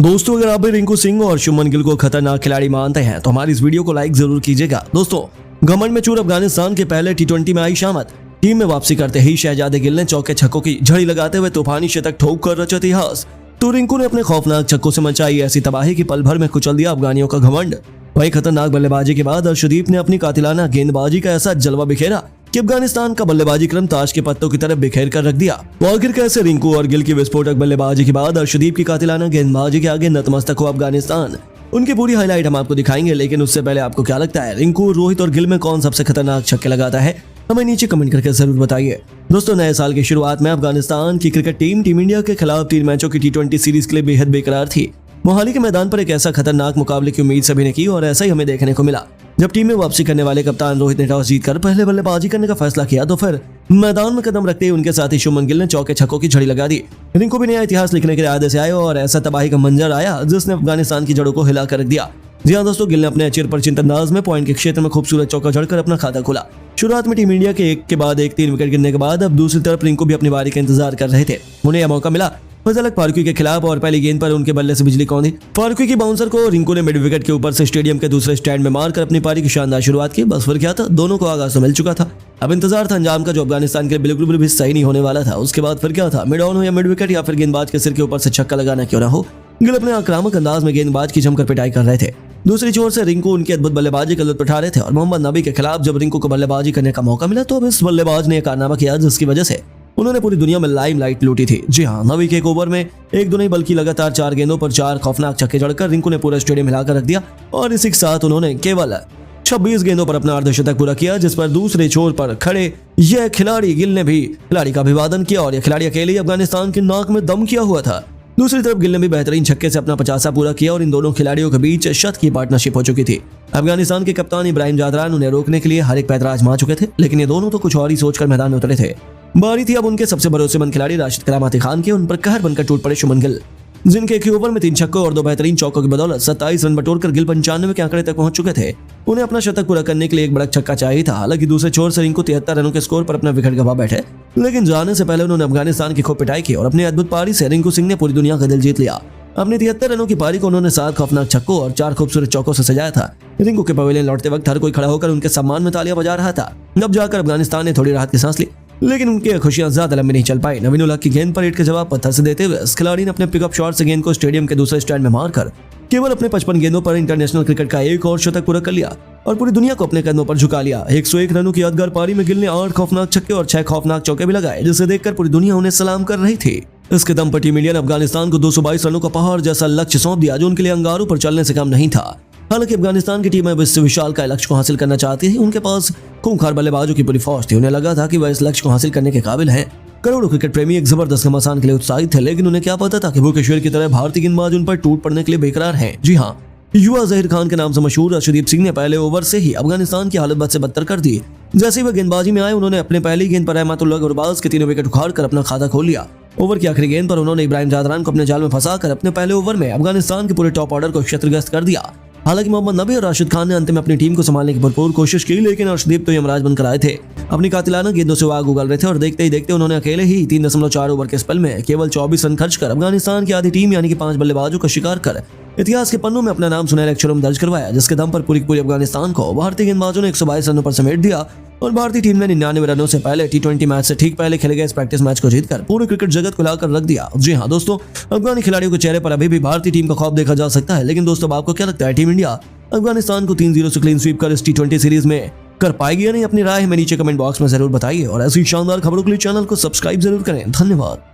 दोस्तों अगर आप भी रिंकू सिंह और शुभमन गिल को खतरनाक खिलाड़ी मानते हैं तो हमारी इस वीडियो को लाइक जरूर कीजिएगा। दोस्तों घमंड में चूर अफगानिस्तान के पहले टी20 में आई शामत। टीम में वापसी करते ही शहजादे गिल ने चौके छक्कों की झड़ी लगाते हुए तूफानी शतक ठोक कर रचा इतिहास। तो रिंकू ने अपने खौफनाक छक्कों से मचाई ऐसी तबाही की पल भर में कुचल दिया अफगानियों का घमंड। वही खतरनाक बल्लेबाजी के बाद अर्शदीप ने अपनी कातिलाना गेंदबाजी का ऐसा जलवा बिखेरा कि अफगानिस्तान का बल्लेबाजी क्रम ताश के पत्तों की तरफ बिखेर कर रख दिया। तो आखिर कैसे रिंकू और गिल की विस्फोटक बल्लेबाजी के बाद अर्शदीप की कातिलाना गेंदबाजी के आगे नतमस्तक हुआ अफगानिस्तान, उनकी पूरी हाईलाइट हम आपको दिखाएंगे। लेकिन उससे पहले आपको क्या लगता है रिंकू, रोहित और गिल में कौन सबसे खतरनाक छक्के लगाता है, हमें नीचे कमेंट करके जरूर बताइए। दोस्तों नए साल की शुरुआत में अफगानिस्तान की क्रिकेट टीम इंडिया के खिलाफ 3 मैचों की टी20 सीरीज के लिए बेहद बेकरार थी। मोहाली के मैदान पर एक ऐसा खतरनाक मुकाबले की उम्मीद सभी ने की और ऐसा ही हमें देखने को मिला। जब टीम में वापसी करने वाले कप्तान रोहित ने टॉस जीतकर पहले बल्लेबाजी करने का फैसला किया तो फिर मैदान में कदम रखते ही उनके साथी शुभमन गिल ने चौके छक्कों की झड़ी लगा दी। रिंकू भी नया इतिहास लिखने के इरादे से आए और ऐसा तबाही का मंजर आया जिसने अफगानिस्तान की जड़ों को हिला कर रख दिया। जी हाँ दोस्तों, गिल ने अपने चिरपरिचित अंदाज में पॉइंट के क्षेत्र में खूबसूरत चौका जड़कर अपना खाता खोला। शुरुआत में टीम इंडिया के एक के बाद एक 3 विकेट गिरने के बाद अब दूसरी तरफ रिंकू भी अपनी बारी का इंतजार कर रहे थे। उन्हें यह मौका मिला फजलक फारूकी के खिलाफ और पहली गेंद पर उनके बल्ले से बिजली कौंधी। फारूकी की बाउंसर को रिंकू ने मिड विकेट के ऊपर से स्टेडियम के दूसरे स्टैंड में मारकर अपनी पारी की शानदार शुरुआत की। बस फिर क्या था, दोनों को आगाज तो मिल चुका था। अब इंतजार था अंजाम का जो अफगानिस्तान के लिए बिल्कुल भी सही नहीं होने वाला था। उसके बाद फिर क्या था, मिड ऑन हो या मिड विकेट या फिर गेंदबाज के सिर के ऊपर से छक्का लगाना क्यों ना हो, गिल अपने आक्रामक अंदाज में गेंदबाज की जमकर पिटाई कर रहे थे। दूसरी ओर से रिंकू उनकी अद्भुत बल्लेबाजी का लुत्फ उठा रहे थे और मोहम्मद नबी के खिलाफ जब रिंकू को बल्लेबाजी करने का मौका मिला तो अब इस बल्लेबाज ने कारनामा किया जिसकी वजह से उन्होंने पूरी दुनिया में लाइमलाइट लूटी थी। जी हाँ, नबी के एक ओवर में एक दो नहीं बल्कि लगातार 4 गेंदों पर 4 खौफनाक छक्के जड़कर रिंकू ने पूरा स्टेडियम हिलाकर रख दिया और इसी के साथ उन्होंने केवल 26 गेंदों पर अपना अर्धशतक पूरा किया, जिस पर दूसरे छोर पर खड़े यह खिलाड़ी गिल ने भी खिलाड़ी का अभिवादन किया और यह खिलाड़ी अकेले अफगानिस्तान के नाक में दम किया हुआ था। दूसरी तरफ गिल ने भी बेहतरीन छक्के से अपना 50 पूरा किया और इन दोनों खिलाड़ियों के बीच शत की पार्टनरशिप हो चुकी थी। अफगानिस्तान के कप्तान इब्राहिम जादरान उन्हें रोकने के लिए हर एक पैंतरा आजमा चुके थे, लेकिन ये दोनों तो कुछ और ही सोचकर मैदान में उतरे थे। बारी थी अब उनके सबसे भरोसेमंद खिलाड़ी राशिद करामाती खान के। उन पर कहर बनकर टूट पड़े शुभमन गिल, जिनके एक ही ओवर में 3 छक्कों और 2 बेहतरीन चौकों की बदौलत 27 रन बटोरकर गिल 95 के आंकड़े तक पहुंच चुके थे। उन्हें अपना शतक पूरा करने के लिए एक बड़ा छक्का चाहिए था। हालांकि दूसरे छोर से रिंकू 73 रनों के स्कोर पर अपना विकेट गंवा बैठे, लेकिन जाने से पहले उन्होंने अफगानिस्तान की खूब पिटाई की और अपनी अद्भुत पारी से रिंकू सिंह ने पूरी दुनिया का दिल जीत लिया। अपनी 73 रनों की पारी को उन्होंने 7 खौफनाक छक्कों और 4 खूबसूरत चौकों से सजाया था। रिंकू के पवेलियन लौटते वक्त हर कोई खड़ा होकर उनके सम्मान में तालियां बजा रहा था। जब जाकर अफगानिस्तान ने थोड़ी राहत की सांस ली, लेकिन उनकी खुशियां ज्यादा लंबी नहीं चल पाई। नवीन उल हक की गेंद पर ईंट के जवाब पत्थर से देते हुए इस खिलाड़ी ने अपने पिकअप शॉट से गेंद को स्टेडियम के दूसरे स्टैंड में मारकर केवल अपने 55 गेंदों पर इंटरनेशनल क्रिकेट का एक और शतक पूरा कर लिया और पूरी दुनिया को अपने कदमों पर झुका लिया। 101 रनों की यादगार पारी में गिल ने 8 खौफनाक छक्के और 6 खौफनाक चौके भी लगाए, जिसे देखकर पूरी दुनिया उन्हें सलाम कर रही थी। इसके दम पर टीम इंडिया ने अफगानिस्तान को 222 रनों का पहाड़ जैसा लक्ष्य सौंप दिया, जो उनके लिए अंगारों पर चलने से कम नहीं था। हालांकि अफगानिस्तान की टीम अब इस विशाल का लक्ष्य को हासिल करना चाहती थी। उनके पास खूंखार बल्लेबाजों की पूरी फौज थी। उन्हें लगा था कि वह इस लक्ष्य को हासिल करने के काबिल हैं। करोड़ों क्रिकेट प्रेमी एक जबरदस्त घमासान के लिए उत्साहित थे, लेकिन उन्हें क्या पता था कि भुवनेश्वर की तरह भारतीय गेंदबाज उन पर टूट पड़ने के लिए बेकरार हैं। जी हाँ, युवा जहीर खान के नाम से मशहूर अर्शदीप सिंह ने पहले ओवर से ही अफगानिस्तान की हालत बद से बदतर कर दी। जैसे ही वह गेंदबाजी में आए, उन्होंने अपने पहली गेंद पर रहमतुल्लाह गुरबाज के 3 विकेट उखाड़ कर अपना खाता खोल लिया। ओवर की आखिरी गेंद पर उन्होंने इब्राहिम जादरान को अपने जाल में फंसाकर अपने पहले ओवर में अफगानिस्तान के पूरे टॉप ऑर्डर को क्षतिग्रस्त कर दिया। हालांकि मोहम्मद नबी और राशिद खान ने अंत में अपनी टीम को संभालने की भरपूर कोशिश की, लेकिन अर्शदीप तो यमराज बनकर आए थे। अपनी कातिलाना गेंदों से आग उगल रहे थे और देखते ही देखते उन्होंने अकेले ही 3.4 ओवर के स्पेल में केवल 24 रन खर्च कर अफगानिस्तान की आधी टीम यानी कि 5 बल्लेबाजों का शिकार कर इतिहास के पन्नों में अपना नाम सुनहरे अक्षरों में दर्ज करवाया, जिसके दम पर पूरी अफगानिस्तान को भारतीय गेंदबाजों ने 122 रनों पर समेट दिया और भारतीय टीम ने 99 रनों से पहले टी20 मैच से ठीक पहले खेले गए इस प्रैक्टिस मैच को जीतकर पूरे क्रिकेट जगत को लाकर रख दिया। जी हाँ दोस्तों, अफगानी खिलाड़ियों के चेहरे पर अभी भी भारतीय टीम का खौफ देखा जा सकता है, लेकिन दोस्तों आपको क्या लगता है, टीम इंडिया अफगानिस्तान को 3-0 से क्लीन स्वीप कर इस टी20 सीरीज में कर पाएगी या नहीं? अपनी राय हमें नीचे कमेंट बॉक्स में जरूर बताइए और ऐसी शानदार खबरों के लिए चैनल को सब्सक्राइब जरूर करें। धन्यवाद।